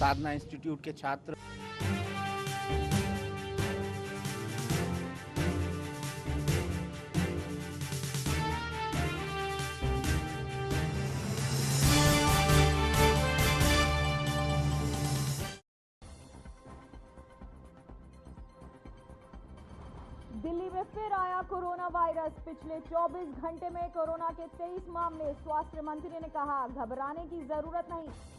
साधना institute के छात्र। दिल्ली में फिर आया कोरोना वायरस। पिछले 24 घंटे में कोरोना के 23 मामले। स्वास्थ्य मंत्री ने कहा, घबराने की जरूरत नहीं।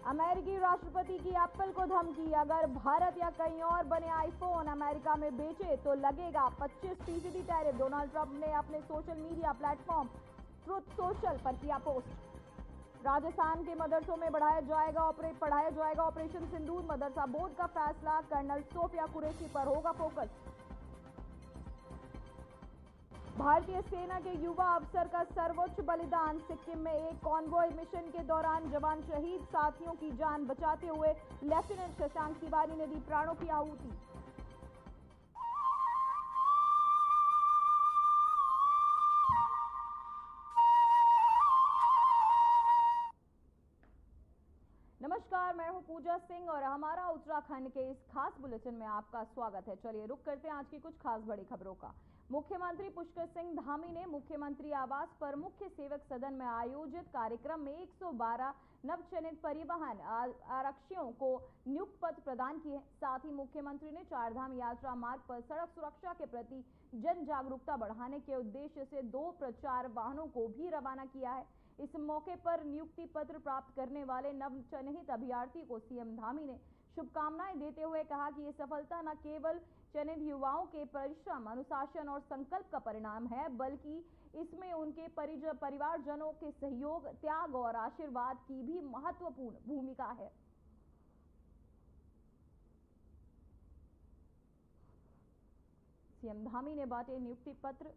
अमेरिकी राष्ट्रपति की एप्पल को धमकी, अगर भारत या कहीं और बने आईफोन अमेरिका में बेचे तो लगेगा 25% टैरिफ। डोनाल्ड ट्रंप ने अपने social media platform truth social पर किया पोस्ट। राजस्थान के मदरसों में पढ़ाया जाएगा ऑपरेशन सिंदूर। मदरसा बोर्ड का फैसला, कर्नल सोफिया कुरैशी पर होगा फोकस। भारतीय सेना के युवा अफसर का सर्वोच्च बलिदान। सिक्किम में एक कॉन्वॉय मिशन के दौरान जवान शहीद, साथियों की जान बचाते हुए लेफ्टिनेंट शशांक तिवारी ने दी प्राणों की आहुति। नमस्कार, मैं हूं पूजा सिंह और हमारा उत्तराखंड के इस खास बुलेटिन में आपका स्वागत है। चलिए रुक करते हैं आज की कुछ खास बड़ी खबरों का। मुख्यमंत्री पुष्कर सिंह धामी ने मुख्यमंत्री आवास पर मुख्य सेवक सदन में आयोजित कार्यक्रम में 112 नवचयनित परिवहन आरक्षियों को नियुक्ति पत्र प्रदान किए। साथ ही मुख्यमंत्री ने चारधाम यात्रा मार्ग पर सड़क सुरक्षा के प्रति जन जागरूकता बढ़ाने के उद्देश्य से 2 प्रचार वाहनों को भी रवाना किया है। इस मौके पर नियुक्ति पत्र प्राप्त करने वाले नवचयनित अभ्यर्थी को सीएम धामी ने शुभकामनाएं देते हुए कहा कि ये सफलता न केवल चयनित युवाओं के परिश्रम, अनुशासन और संकल्प का परिणाम है, बल्कि इसमें उनके परिवारजनों के सहयोग, त्याग और आशीर्वाद की भी महत्वपूर्ण भूमिका है। सीएम धामी ने बांटे नियुक्ति पत्र।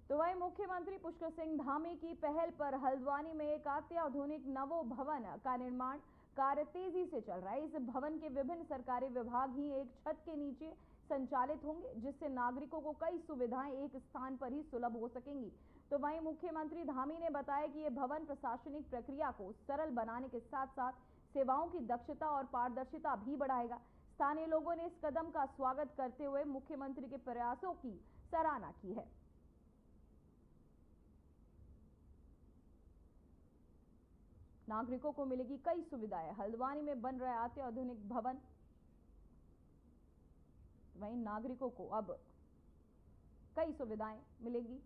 तो वहीं मुख्यमंत्री पुष्कर सिंह धामी की पहल पर हल्द्वानी में एक अत्याधुनिक नवो भवन का निर्माण कार्य तेजी से चल रहा है। इस भवन के विभिन्न सरकारी विभाग ही एक छत के नीचे संचालित होंगे, जिससे नागरिकों को कई सुविधाएं एक स्थान पर ही सुलभ हो सकेंगी। तो वहीं मुख्यमंत्री धामी ने बताया कि यह भवन प्रशासनिक प्रक्रिया को सरल बनाने के साथ साथ सेवाओं की दक्षता और पारदर्शिता भी बढ़ाएगा। स्थानीय लोगों ने इस कदम का स्वागत करते हुए मुख्यमंत्री के प्रयासों की सराहना की है। नागरिकों को मिलेगी कई सुविधाएं। हल्द्वानी में बन रहा है अत्याधुनिक भवन, वहीं नागरिकों को अब कई सुविधाएं मिलेगी।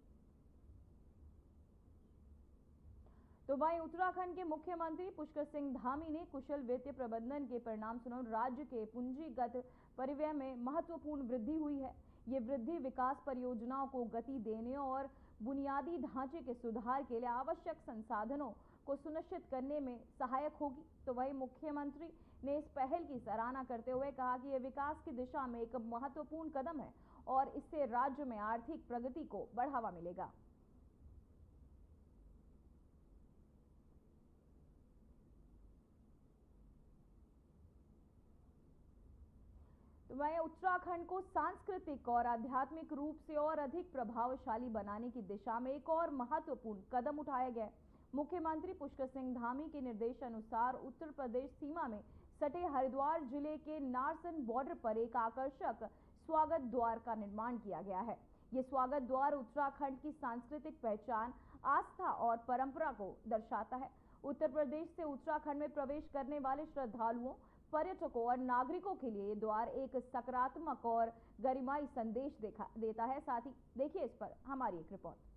तो वहीं उत्तराखंड के मुख्यमंत्री पुष्कर सिंह धामी ने कुशल वित्तीय प्रबंधन के परिणाम स्वरूप राज्य के पूंजीगत परिव्यय में महत्वपूर्ण वृद्धि हुई है। ये वृद्धि विकास परियोजनाओं को गति देने और बुनियादी ढांचे के सुधार के लिए आवश्यक संसाधनों को सुनिश्चित करने में सहायक होगी। तो वहीं मुख्यमंत्री ने इस पहल की सराहना करते हुए कहा कि यह विकास की दिशा में एक महत्वपूर्ण कदम है और इससे राज्य में आर्थिक प्रगति को बढ़ावा मिलेगा। तो वहीं उत्तराखंड को सांस्कृतिक और आध्यात्मिक रूप से और अधिक प्रभावशाली बनाने की दिशा में एक और महत्वपूर्ण कदम उठाया गया है। मुख्यमंत्री पुष्कर सिंह धामी के निर्देश अनुसार उत्तर प्रदेश सीमा में सटे हरिद्वार जिले के नारसन बॉर्डर पर एक आकर्षक स्वागत द्वार का निर्माण किया गया है। ये स्वागत द्वार उत्तराखंड की सांस्कृतिक पहचान, आस्था और परंपरा को दर्शाता है। उत्तर प्रदेश से उत्तराखंड में प्रवेश करने वाले श्रद्धालुओं, पर्यटकों और नागरिकों के लिए ये द्वार एक सकारात्मक और गरिमाई संदेश देता है। साथ ही देखिए इस पर हमारी एक रिपोर्ट।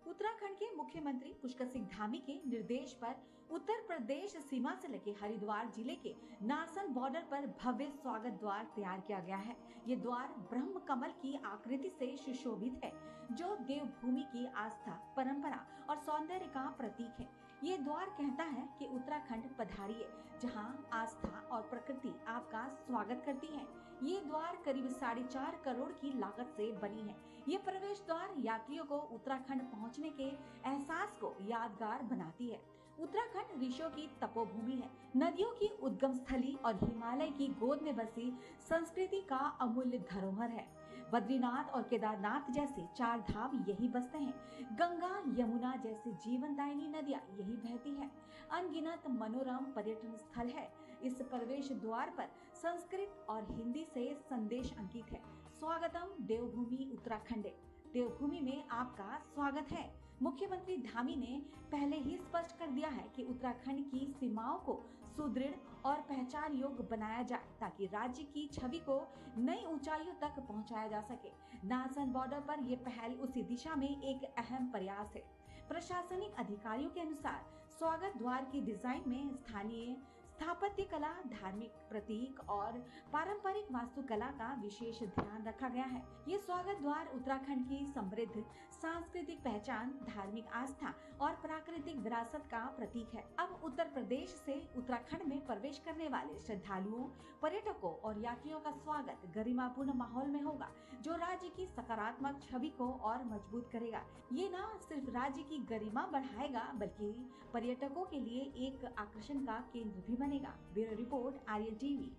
उत्तराखंड के मुख्यमंत्री पुष्कर सिंह धामी के निर्देश पर उत्तर प्रदेश सीमा से लगे हरिद्वार जिले के नारसन बॉर्डर पर भव्य स्वागत द्वार तैयार किया गया है। ये द्वार ब्रह्म कमल की आकृति से सुशोभित है, जो देवभूमि की आस्था, परंपरा और सौंदर्य का प्रतीक है। ये द्वार कहता है कि उत्तराखंड पधारिए, जहां आस्था और प्रकृति आपका स्वागत करती है। ये द्वार करीब 4.5 करोड़ की लागत से बनी है। ये प्रवेश द्वार यात्रियों को उत्तराखंड पहुंचने के एहसास को यादगार बनाती है। उत्तराखंड ऋषियों की तपोभूमि है, नदियों की उद्गम स्थली और हिमालय की गोद में बसी संस्कृति का अमूल्य धरोहर है। बद्रीनाथ और केदारनाथ जैसे 4 धाम यही बसते हैं। गंगा यमुना जैसे जीवनदायिनी नदियां यही बहती है। अनगिनत मनोरम पर्यटन स्थल है। इस प्रवेश द्वार पर संस्कृत और हिंदी से संदेश अंकित है। स्वागतम देवभूमि उत्तराखंड। देवभूमि में आपका स्वागत है। मुख्यमंत्री धामी ने पहले ही स्पष्ट कर दिया है कि उत्तराखंड की सीमाओं को सुदृढ़ और पहचान योग्य बनाया जाए ताकि राज्य की छवि को नई ऊंचाइयों तक पहुंचाया जा सके। नारसन बॉर्डर पर यह पहल उसी दिशा में एक अहम प्रयास है। प्रशासनिक अधिकारियों के अनुसार स्वागत द्वार की डिजाइन में स्थानीय स्थापत्य कला, धार्मिक प्रतीक और पारंपरिक वास्तुकला का विशेष ध्यान रखा गया है। ये स्वागत द्वार उत्तराखंड की समृद्ध सांस्कृतिक पहचान, धार्मिक आस्था और प्राकृतिक विरासत का प्रतीक है। अब उत्तर प्रदेश से उत्तराखंड में प्रवेश करने वाले श्रद्धालुओं, पर्यटकों और यात्रियों का स्वागत गरिमापूर्ण माहौल में होगा, जो राज्य की सकारात्मक छवि को और मजबूत करेगा। ये न सिर्फ राज्य की गरिमा बढ़ाएगा बल्कि पर्यटकों के लिए एक आकर्षण का केंद्र भी बनेगा। Bureau report, Aryan TV.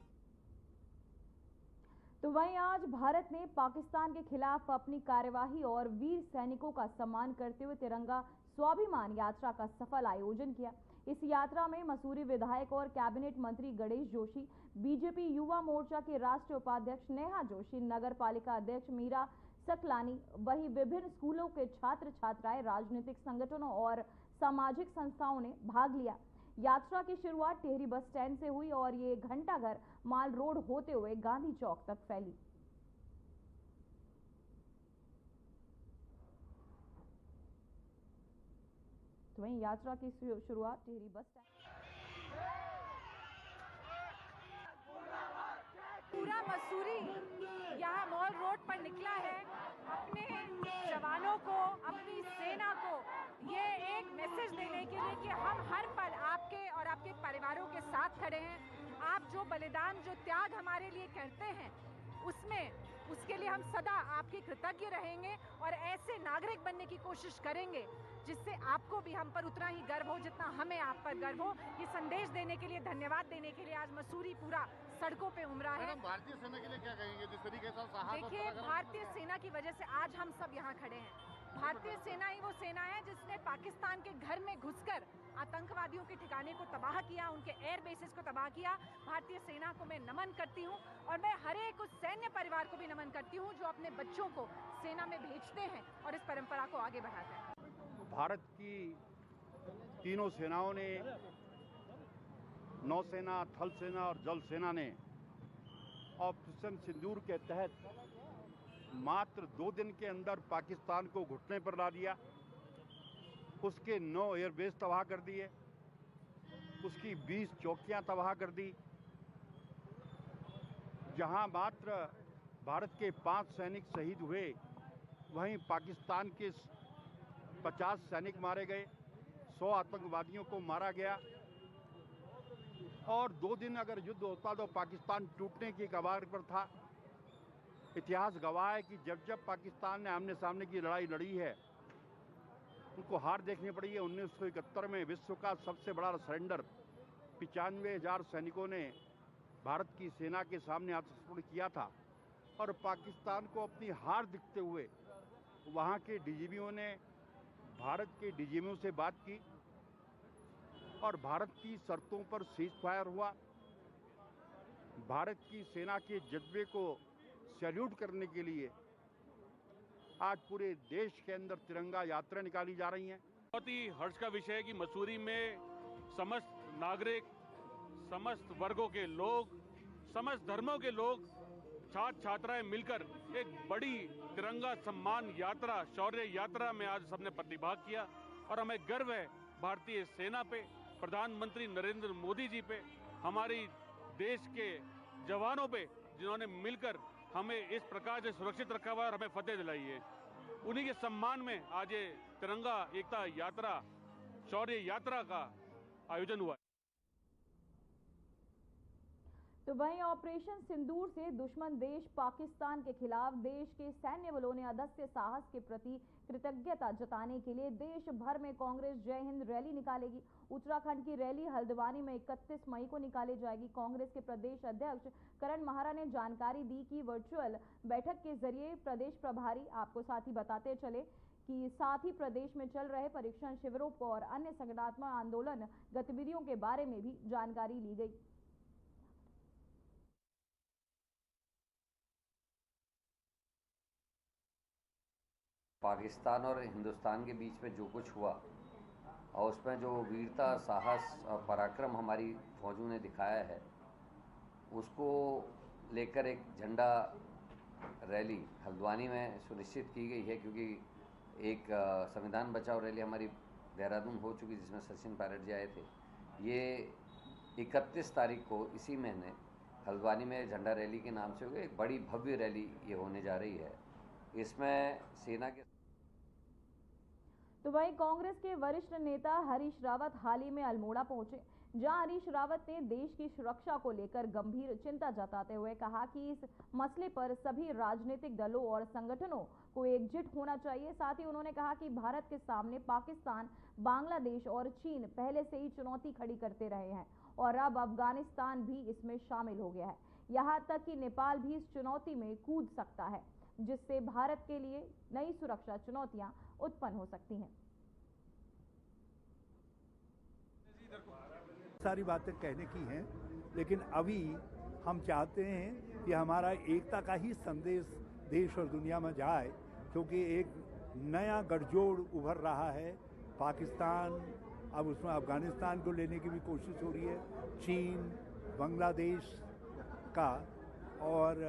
तो वहीं आज भारत ने पाकिस्तान के खिलाफ अपनी कार्यवाही और वीर सैनिकों का सम्मान करते हुए तिरंगा स्वाभिमान यात्रा का सफल आयोजन किया। इस यात्रा में मसूरी विधायक और कैबिनेट मंत्री गणेश जोशी, बीजेपी युवा मोर्चा के राष्ट्रीय उपाध्यक्ष नेहा जोशी, नगर पालिका अध्यक्ष मीरा सकलानी, वहीं विभिन्न स्कूलों के छात्र छात्राएं, राजनीतिक संगठनों और सामाजिक संस्थाओं ने भाग लिया। यात्रा की शुरुआत टिहरी बस स्टैंड से हुई और ये घंटाघर माल रोड होते हुए गांधी चौक तक फैली। तो वहीं यात्रा की शुरुआत टिहरी बस स्टैंड। पूरा मसूरी यहाँ मॉल रोड पर निकला है अपने जवानों को, अपनी सेना को ये एक मैसेज देने के लिए कि हम हर पल आपके और आपके परिवारों के साथ खड़े हैं। आप जो बलिदान, जो त्याग हमारे लिए करते हैं उसके लिए हम सदा आपके कृतज्ञ रहेंगे और ऐसे नागरिक बनने की कोशिश करेंगे जिससे आपको भी हम पर उतना ही गर्व हो जितना हमें आप पर गर्व हो। ये संदेश देने के लिए, धन्यवाद देने के लिए आज मसूरी पूरा सड़कों पे उमड़ा है। भारतीय सेना के लिए क्या कहेंगे? जिस तरीके से साहस, देखिए, भारतीय सेना की वजह से आज हम सब यहाँ खड़े हैं। भारतीय सेना ही वो सेना है जिसने पाकिस्तान के घर में घुसकर आतंकवादियों के ठिकाने को तबाह किया, उनके एयर बेसिस को तबाह किया। भारतीय सेना को मैं नमन करती हूँ और मैं हर एक उस सैन्य परिवार को भी नमन करती हूँ जो अपने बच्चों को सेना में भेजते हैं और इस परंपरा को आगे बढ़ाते हैं। भारत की तीनों सेनाओं ने, नौसेना, थल सेना और जल सेना ने ऑपरेशन सिंदूर के तहत मात्र 2 दिन के अंदर पाकिस्तान को घुटने पर ला दिया। उसके 9 एयरबेस तबाह कर दिए, उसकी 20 चौकियां तबाह कर दी। जहां मात्र भारत के 5 सैनिक शहीद हुए, वहीं पाकिस्तान के 50 सैनिक मारे गए, 100 आतंकवादियों को मारा गया। और 2 दिन अगर युद्ध होता तो पाकिस्तान टूटने की कगार पर था। इतिहास गवाह है कि जब जब पाकिस्तान ने आमने सामने की लड़ाई लड़ी है, उनको हार देखनी पड़ी है। 1971 में विश्व का सबसे बड़ा सरेंडर 95,000 सैनिकों ने भारत की सेना के सामने आत्मसमर्पण किया था और पाकिस्तान को अपनी हार दिखते हुए वहाँ के डीजीपीओं ने भारत के डीजीपीओं से बात की और भारत की शर्तों पर सीज फायर हुआ। भारत की सेना के जज्बे को सैल्यूट करने के लिए आज पूरे देश के अंदर तिरंगा यात्रा निकाली जा रही है। बहुत ही हर्ष का विषय है कि मसूरी में समस्त नागरिक, समस्त वर्गों के लोग, समस्त धर्मों के लोग, छात्र छात्राएं मिलकर एक बड़ी तिरंगा सम्मान यात्रा, शौर्य यात्रा में आज सबने प्रतिभाग किया और हमें गर्व है भारतीय सेना पे, प्रधानमंत्री नरेंद्र मोदी जी पे, हमारी देश के जवानों पे, जिन्होंने मिलकर हमें इस प्रकार से सुरक्षित रखा हुआ और हमें फतेह दिलाई है। उन्हीं के सम्मान में आज ये तिरंगा एकता यात्रा, शौर्य यात्रा का आयोजन हुआ। तो वहीं ऑपरेशन सिंदूर से दुश्मन देश पाकिस्तान के खिलाफ देश के सैन्य बलों ने अदम्य साहस के प्रति कृतज्ञता जताने के लिए देश भर में कांग्रेस जय हिंद रैली निकालेगी। उत्तराखंड की रैली हल्द्वानी में 31 मई को निकाली जाएगी। कांग्रेस के प्रदेश अध्यक्ष करण महारा ने जानकारी दी कि वर्चुअल बैठक के जरिए प्रदेश प्रभारी, आपको साथ ही बताते चले कि साथ ही प्रदेश में चल रहे परीक्षण शिविरों और अन्य संगठनात्मक आंदोलन गतिविधियों के बारे में भी जानकारी ली गई। पाकिस्तान और हिंदुस्तान के बीच में जो कुछ हुआ और उसमें जो वीरता, साहस और पराक्रम हमारी फौजों ने दिखाया है, उसको लेकर एक झंडा रैली हल्द्वानी में सुनिश्चित की गई है। क्योंकि एक संविधान बचाओ रैली हमारी देहरादून हो चुकी, जिसमें सचिन पायलट जी आए थे। ये 31 तारीख को इसी महीने हल्द्वानी में झंडा रैली के नाम से होगी। एक बड़ी भव्य रैली ये होने जा रही है। इसमें सेना के तो वहीं कांग्रेस के वरिष्ठ नेता हरीश रावत हाल ही में अल्मोड़ा पहुंचे, जहां हरीश रावत ने देश की सुरक्षा को लेकर गंभीर चिंता जताते हुए कहा कि इस मसले पर सभी राजनीतिक दलों और संगठनों को एकजुट होना चाहिए। साथ ही उन्होंने कहा कि भारत के सामने पाकिस्तान, बांग्लादेश और चीन पहले से ही चुनौती खड़ी करते रहे हैं और अब अफगानिस्तान भी इसमें शामिल हो गया है। यहाँ तक कि नेपाल भी इस चुनौती में कूद सकता है, जिससे भारत के लिए नई सुरक्षा चुनौतियां उत्पन्न हो सकती हैं। सारी बातें कहने की हैं, लेकिन अभी हम चाहते हैं कि हमारा एकता का ही संदेश देश और दुनिया में जाए, क्योंकि एक नया गठजोड़ उभर रहा है। पाकिस्तान, अब उसमें अफगानिस्तान को लेने की भी कोशिश हो रही है, चीन, बांग्लादेश का, और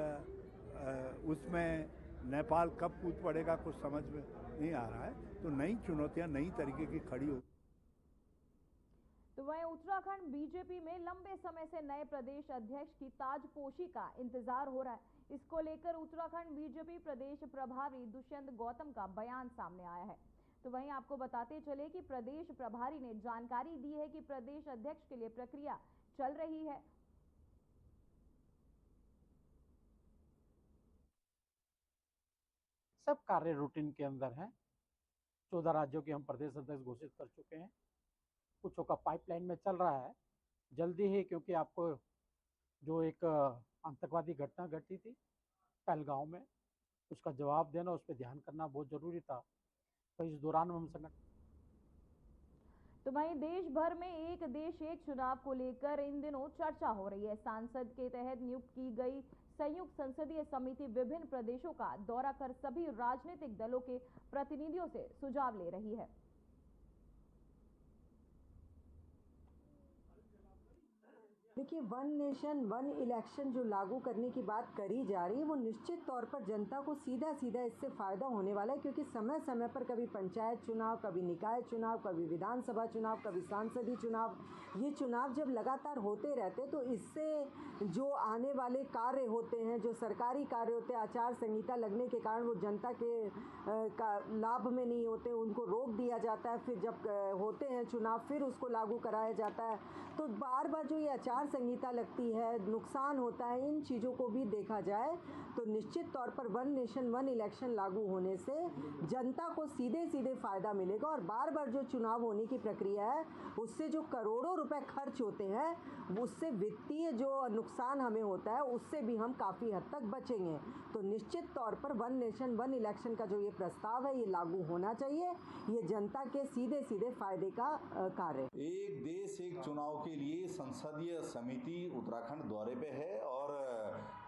उसमें नेपाल कब कूद पड़ेगा कुछ समझ में नहीं आ रहा है। तो नई चुनौतियां नई तरीके की खड़ी हो। तो वहीं उत्तराखंड बीजेपी में लंबे समय से नए प्रदेश अध्यक्ष की ताजपोशी का इंतजार हो रहा है। इसको लेकर उत्तराखंड बीजेपी प्रदेश प्रभारी दुष्यंत गौतम का बयान सामने आया है। तो वहीं आपको बताते चले कि प्रदेश प्रभारी ने जानकारी दी है कि प्रदेश अध्यक्ष के लिए प्रक्रिया चल रही है। सब कार्य रूटीन के अंदर है। 14 राज्यों के हम प्रदेश अध्यक्ष घोषित कर चुके हैं। कुछों का पाइपलाइन में चल रहा है, जल्दी ही, क्योंकि आपको जो एक आतंकवादी घटना घटी थी पहलगांव में, उसका जवाब देना, उस पर ध्यान करना बहुत जरूरी था। तो इस दौरान हम संगठन तो वहीं देश भर में एक देश एक चुनाव को लेकर इन दिनों चर्चा हो रही है। सांसद के तहत नियुक्त की गई संयुक्त संसदीय समिति विभिन्न प्रदेशों का दौरा कर सभी राजनीतिक दलों के प्रतिनिधियों से सुझाव ले रही है। देखिए, वन नेशन वन इलेक्शन जो लागू करने की बात करी जा रही है, वो निश्चित तौर पर जनता को सीधा सीधा इससे फ़ायदा होने वाला है, क्योंकि समय समय पर कभी पंचायत चुनाव, कभी निकाय चुनाव, कभी विधानसभा चुनाव, कभी सांसदीय चुनाव, ये चुनाव जब लगातार होते रहते तो इससे जो आने वाले कार्य होते हैं, जो सरकारी कार्य होते हैं, आचार संहिता लगने के कारण वो जनता के का लाभ में नहीं होते, उनको रोक दिया जाता है। फिर जब होते हैं चुनाव फिर उसको लागू कराया जाता है। तो बार बार जो ये आचार संहिता लगती है, नुकसान होता है। इन चीज़ों को भी देखा जाए तो निश्चित तौर पर वन नेशन वन इलेक्शन लागू होने से जनता को सीधे सीधे फायदा मिलेगा, और बार बार जो चुनाव होने की प्रक्रिया है उससे जो करोड़ों रुपए खर्च होते हैं, उससे वित्तीय जो नुकसान हमें होता है उससे भी हम काफ़ी हद तक बचेंगे। तो निश्चित तौर पर वन नेशन वन इलेक्शन का जो ये प्रस्ताव है ये लागू होना चाहिए। ये जनता के सीधे सीधे फायदे का कार्य। एक देश एक चुनाव के लिए संसदीय समिति उत्तराखंड दौरे पे है, और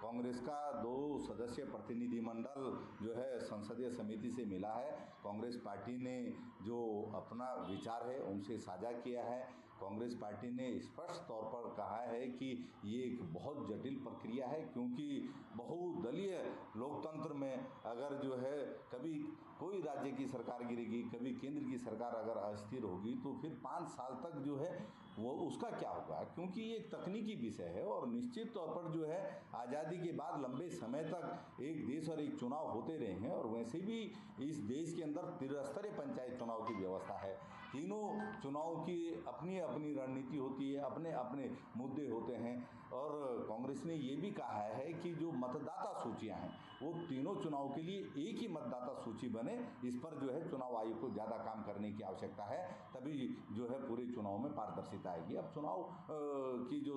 कांग्रेस का 2 सदस्यीय प्रतिनिधिमंडल जो है संसदीय समिति से मिला है। कांग्रेस पार्टी ने जो अपना विचार है उनसे साझा किया है। कांग्रेस पार्टी ने स्पष्ट तौर पर कहा है कि ये एक बहुत जटिल प्रक्रिया है, क्योंकि बहुदलीय लोकतंत्र में अगर जो है कभी कोई राज्य की सरकार गिरेगी, कभी केंद्र की सरकार अगर अस्थिर होगी, तो फिर 5 साल तक जो है वो उसका क्या होगा, क्योंकि ये एक तकनीकी विषय है। और निश्चित तौर पर जो है आज़ादी के बाद लंबे समय तक एक देश और एक चुनाव होते रहे हैं, और वैसे भी इस देश के अंदर त्रिस्तरीय पंचायत चुनाव की व्यवस्था है। तीनों चुनाव की अपनी अपनी रणनीति होती है, अपने अपने मुद्दे होते हैं। और कांग्रेस ने ये भी कहा है कि जो मतदाता सूचियां हैं वो तीनों चुनाव के लिए एक ही मतदाता सूची बने। इस पर जो है चुनाव आयोग को ज़्यादा काम करने की आवश्यकता है, तभी जो है पूरे चुनाव में पारदर्शिता आएगी। अब चुनाव की जो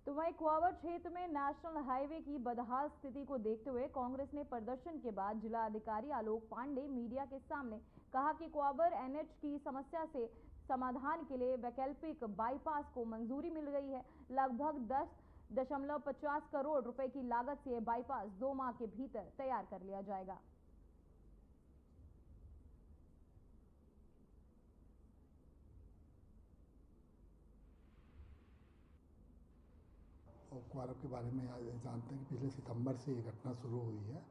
तो वहीं कुआवर क्षेत्र में नेशनल हाईवे की बदहाल स्थिति को देखते हुए कांग्रेस ने प्रदर्शन के बाद जिला अधिकारी आलोक पांडे मीडिया के सामने कहा कि कुआवर एनएच की समस्या से समाधान के लिए वैकल्पिक बाईपास को मंजूरी मिल गई है। लगभग 10.50 करोड़ रुपए की लागत से बाईपास 2 माह के भीतर तैयार कर लिया जाएगा। और कुआरव के बारे में जानते हैं कि पिछले सितंबर से ये घटना शुरू हुई है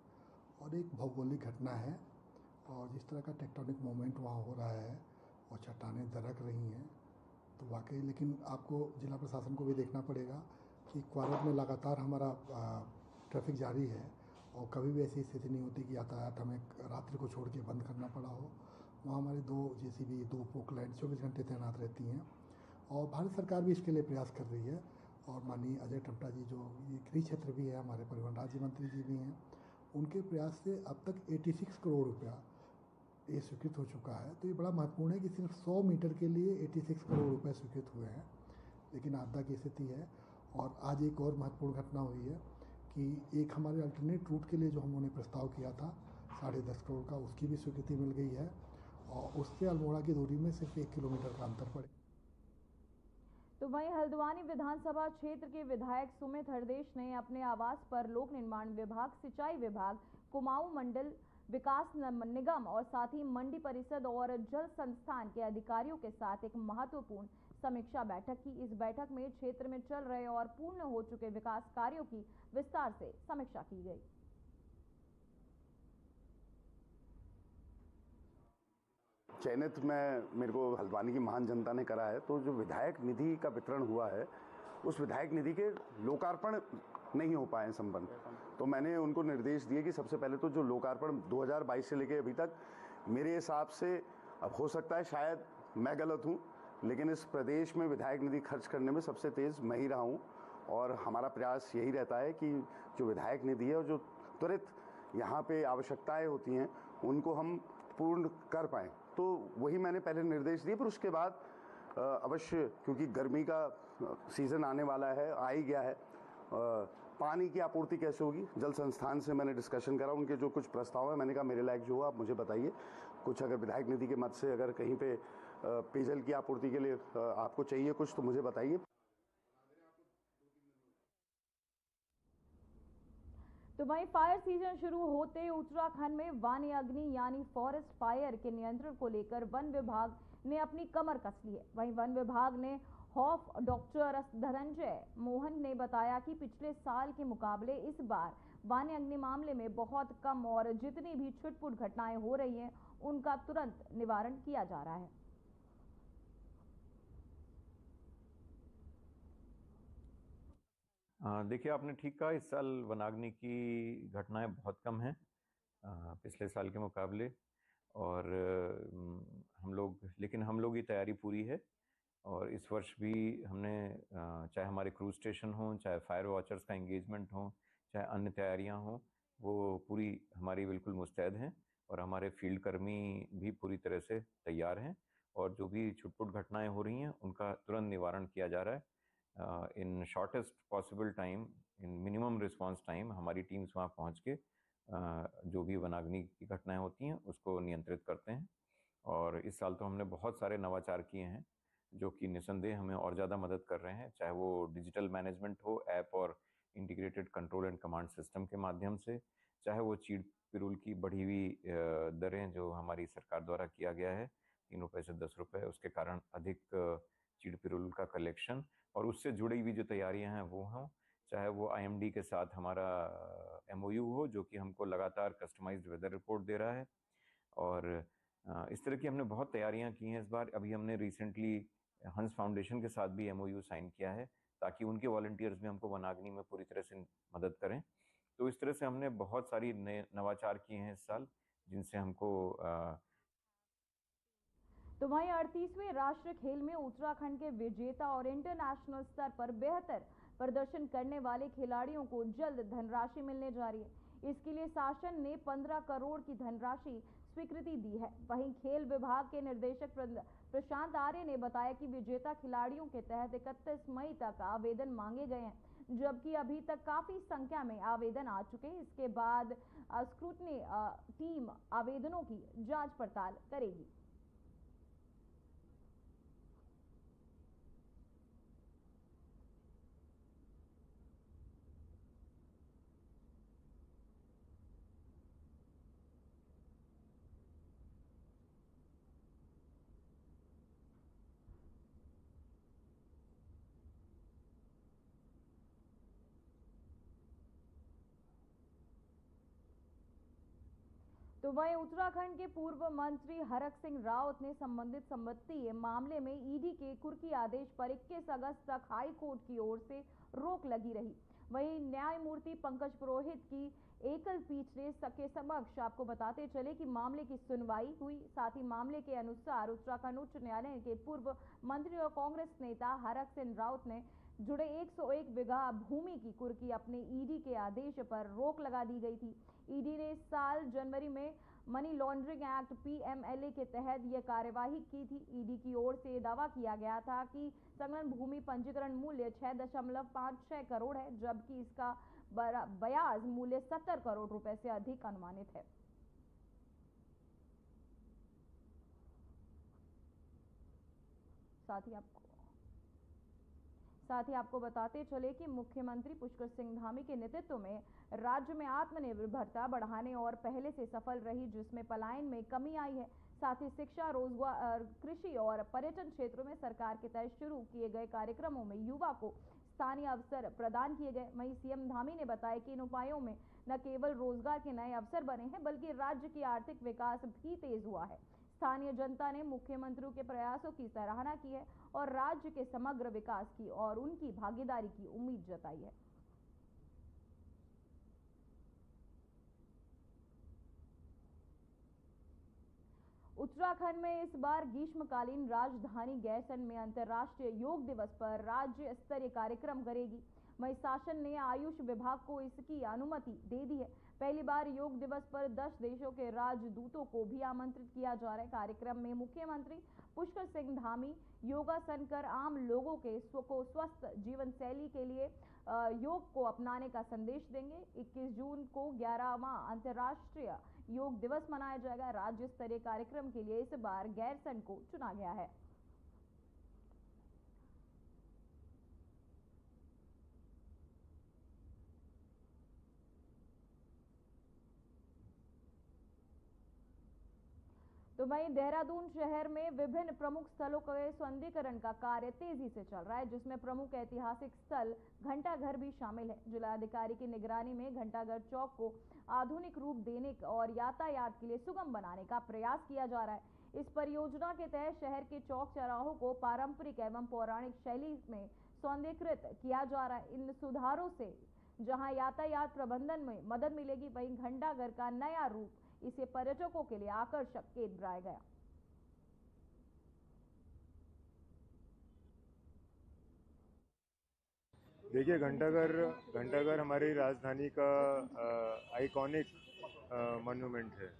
और एक भौगोलिक घटना है। और जिस तरह का टेक्टोनिक मूवमेंट वहाँ हो रहा है और चट्टानें दरक रही हैं, तो वाकई लेकिन आपको जिला प्रशासन को भी देखना पड़ेगा कि कुआरव में लगातार हमारा ट्रैफिक जारी है और कभी भी ऐसी स्थिति नहीं होती कि यातायात हमें रात्रि को छोड़ के बंद करना पड़ा हो। वहाँ हमारी 2 JCB 2 पोकलैंड 24 घंटे तैनात रहती हैं और भारत सरकार भी इसके लिए प्रयास कर रही है। और माननीय अजय टम्टा जी जो ये गृह क्षेत्र भी है, हमारे परिवहन राज्य मंत्री जी भी हैं, उनके प्रयास से अब तक 86 करोड़ रुपया ये स्वीकृत हो चुका है। तो ये बड़ा महत्वपूर्ण है कि सिर्फ 100 मीटर के लिए 86 करोड़ रुपए स्वीकृत हुए हैं। लेकिन आपदा की स्थिति है। और आज एक और महत्वपूर्ण घटना हुई है कि एक हमारे अल्टरनेट रूट के लिए जो हमने प्रस्ताव किया था 10.5 करोड़ का, उसकी भी स्वीकृति मिल गई है और उससे अल्मोड़ा की दूरी में सिर्फ 1 किलोमीटर का अंतर पड़े। तो वहीं हल्द्वानी विधानसभा क्षेत्र के विधायक सुमित हरदेश ने अपने आवास पर लोक निर्माण विभाग, सिंचाई विभाग, कुमाऊं मंडल विकास निगम और साथ ही मंडी परिषद और जल संस्थान के अधिकारियों के साथ एक महत्वपूर्ण समीक्षा बैठक की। इस बैठक में क्षेत्र में चल रहे और पूर्ण हो चुके विकास कार्यों की विस्तार से समीक्षा की गई। चयनित में मेरे को हल्द्वानी की महान जनता ने करा है। तो जो विधायक निधि का वितरण हुआ है, उस विधायक निधि के लोकार्पण नहीं हो पाए संबंध, तो मैंने उनको निर्देश दिए कि सबसे पहले तो जो लोकार्पण 2022 से लेके अभी तक, मेरे हिसाब से, अब हो सकता है शायद मैं गलत हूँ, लेकिन इस प्रदेश में विधायक निधि खर्च करने में सबसे तेज़ मैं ही रहा हूँ। और हमारा प्रयास यही रहता है कि जो विधायक निधि है और जो त्वरित यहाँ पे आवश्यकताएँ होती हैं उनको हम पूर्ण कर पाएँ। तो वही मैंने पहले निर्देश दिए। पर उसके बाद अवश्य, क्योंकि गर्मी का सीज़न आने वाला है, आ ही गया है, पानी की आपूर्ति कैसे होगी, जल संस्थान से मैंने डिस्कशन करा, उनके जो कुछ प्रस्ताव है मैंने कहा मेरे लायक जो हो आप मुझे बताइए, कुछ अगर विधायक निधि के मद से अगर कहीं पे पेयजल की आपूर्ति के लिए आपको चाहिए कुछ तो मुझे बताइए। तो वहीं फायर सीजन शुरू होते उत्तराखंड में वन्य अग्नि यानी फॉरेस्ट फायर के नियंत्रण को लेकर वन विभाग ने अपनी कमर कस ली है। वहीं वन विभाग ने हॉफ डॉक्टर धनंजय मोहन ने बताया कि पिछले साल के मुकाबले इस बार वन्य अग्नि मामले में बहुत कम और जितनी भी छुटपुट घटनाएं हो रही हैं उनका तुरंत निवारण किया जा रहा है। देखिए, आपने ठीक कहा, इस साल वनाग्नि की घटनाएं बहुत कम हैं पिछले साल के मुकाबले। और लेकिन हम लोग की तैयारी पूरी है। और इस वर्ष भी हमने चाहे हमारे क्रूज स्टेशन हों, चाहे फायर वॉचर्स का एंगेजमेंट हो, चाहे अन्य तैयारियां हों, वो पूरी हमारी बिल्कुल मुस्तैद हैं। और हमारे फील्ड कर्मी भी पूरी तरह से तैयार हैं। और जो भी छुटपुट घटनाएं हो रही हैं उनका तुरंत निवारण किया जा रहा है। In shortest possible time, in minimum response time हमारी टीम्स वहाँ पहुँच के जो भी वनाग्नि की घटनाएं होती हैं उसको नियंत्रित करते हैं। और इस साल तो हमने बहुत सारे नवाचार किए हैं जो कि निसंदेह हमें और ज़्यादा मदद कर रहे हैं, चाहे वो डिजिटल मैनेजमेंट हो, ऐप और integrated control and command system के माध्यम से, चाहे वो चीड़ पिरूल की बढ़ी हुई दरें जो हमारी सरकार द्वारा किया गया है 3 रुपये से 10 रुपये, उसके कारण अधिक चीड़ पिरूल का कलेक्शन और उससे जुड़ी हुई जो तैयारियां हैं वो हों, चाहे वो IMD के साथ हमारा MOU हो जो कि हमको लगातार कस्टमाइज्ड वेदर रिपोर्ट दे रहा है। और इस तरह की हमने बहुत तैयारियां की हैं इस बार। अभी हमने रिसेंटली हंस फाउंडेशन के साथ भी MOU साइन किया है ताकि उनके वॉलंटियर्स भी हमको वनाग्नि में पूरी तरह से मदद करें। तो इस तरह से हमने बहुत सारी नए नवाचार किए हैं इस साल जिनसे हमको तो वहीं 38वें राष्ट्रीय खेल में उत्तराखंड के विजेता और इंटरनेशनल स्तर पर बेहतर प्रदर्शन करने वाले खिलाड़ियों को जल्द धनराशि मिलने जा रही है। इसके लिए शासन ने 15 करोड़ की धनराशि स्वीकृति दी है। वहीं खेल विभाग के निदेशक प्रशांत आर्य ने बताया कि विजेता खिलाड़ियों के तहत 31 मई तक आवेदन मांगे गए हैं, जबकि अभी तक काफी संख्या में आवेदन आ चुके हैं। इसके बाद स्क्रूटनी टीम आवेदनों की जांच पड़ताल करेगी। तो वहीं उत्तराखंड के पूर्व मंत्री हरक सिंह रावत ने संबंधित संपत्ति मामले में ईडी के कुर्की आदेश पर 21 अगस्त तक हाई कोर्ट की ओर से रोक लगी रही। वहीं न्यायमूर्ति पंकज पुरोहित की एकल पीठ ने के समक्ष आपको बताते चले कि मामले की सुनवाई हुई। साथ ही मामले के अनुसार उत्तराखंड उच्च न्यायालय के पूर्व मंत्री और कांग्रेस नेता हरक सिंह रावत ने जुड़े 101 बीघा भूमि की कुर्की अपने ईडी के आदेश पर रोक लगा दी गई थी। ईडी ने इस साल जनवरी में मनी लॉन्ड्रिंग एक्ट पीएमएलए के तहत यह कार्यवाही की थी। ईडी की ओर से दावा किया गया था कि संलग्न भूमि पंजीकरण मूल्य 6.56 करोड़ है, जबकि इसका ब्याज मूल्य 70 करोड़ रुपए से अधिक अनुमानित है। साथ ही आपको बताते चले कि मुख्यमंत्री पुष्कर सिंह धामी के नेतृत्व में राज्य में आत्मनिर्भरता बढ़ाने और पहले से सफल रही, जिसमें पलायन में कमी आई है। साथ ही शिक्षा, रोजगार, कृषि और पर्यटन क्षेत्रों में सरकार के तहत शुरू किए गए कार्यक्रमों में युवा को स्थानीय अवसर प्रदान किए गए। वहीं सीएम धामी ने बताया कि इन उपायों में न केवल रोजगार के नए अवसर बने हैं, बल्कि राज्य की आर्थिक विकास भी तेज हुआ है। स्थानीय जनता ने मुख्यमंत्री के प्रयासों की सराहना की है और राज्य के समग्र विकास की और उनकी भागीदारी की उम्मीद जताई है। उत्तराखंड में इस बार ग्रीष्मकालीन राजधानी गैरसैंण में अंतर्राष्ट्रीय योग दिवस पर राज्य स्तरीय कार्यक्रम करेगी। वहीं शासन ने आयुष विभाग को इसकी अनुमति दे दी है। पहली बार योग दिवस पर 10 देशों के राजदूतों को भी आमंत्रित किया जा रहा है। कार्यक्रम में मुख्यमंत्री पुष्कर सिंह धामी योगासन कर आम लोगों के स्वस्थ जीवन शैली के लिए योग को अपनाने का संदेश देंगे। 21 जून को 11वां अंतर्राष्ट्रीय योग दिवस मनाया जाएगा। राज्य स्तरीय कार्यक्रम के लिए इस बार गैरसैंण को चुना गया है। तो वहीं देहरादून शहर में विभिन्न प्रमुख स्थलों के सौंदर्यीकरण का कार्य तेजी से चल रहा है, जिसमें प्रमुख ऐतिहासिक स्थल घंटाघर भी शामिल है। जिलाधिकारी की निगरानी में घंटाघर चौक को आधुनिक रूप देने और यातायात के लिए सुगम बनाने का प्रयास किया जा रहा है। इस परियोजना के तहत शहर के चौक चौराहों को पारंपरिक एवं पौराणिक शैली में सौंदर्यीकृत किया जा रहा है। इन सुधारों से जहां यातायात प्रबंधन में मदद मिलेगी, वहीं घंटाघर का नया रूप इसे पर्यटकों के लिए आकर्षक केंद्र बनाया गया। देखिए, घंटाघर हमारी राजधानी का आइकॉनिक मॉन्यूमेंट है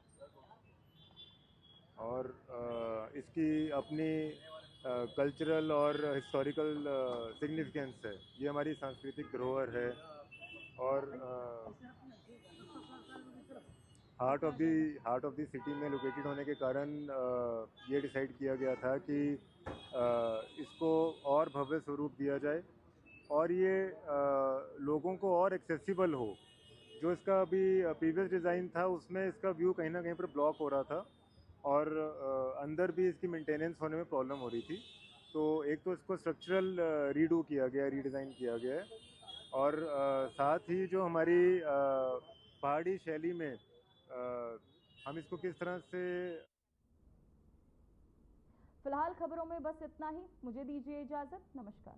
और इसकी अपनी कल्चरल और हिस्टोरिकल सिग्निफिकेंस है। ये हमारी सांस्कृतिक धरोहर है और हार्ट ऑफ द सिटी में लोकेटेड होने के कारण ये डिसाइड किया गया था कि इसको और भव्य स्वरूप दिया जाए और ये लोगों को और एक्सेसिबल हो। जो इसका अभी प्रीवियस डिज़ाइन था उसमें इसका व्यू कहीं ना कहीं पर ब्लॉक हो रहा था और अंदर भी इसकी मेंटेनेंस होने में प्रॉब्लम हो रही थी। तो एक तो इसको स्ट्रक्चरल रीडू किया गया, रीडिज़ाइन किया गया है और साथ ही जो हमारी पहाड़ी शैली में हम इसको किस तरह से। फिलहाल खबरों में बस इतना ही। मुझे दीजिए इजाजत। नमस्कार।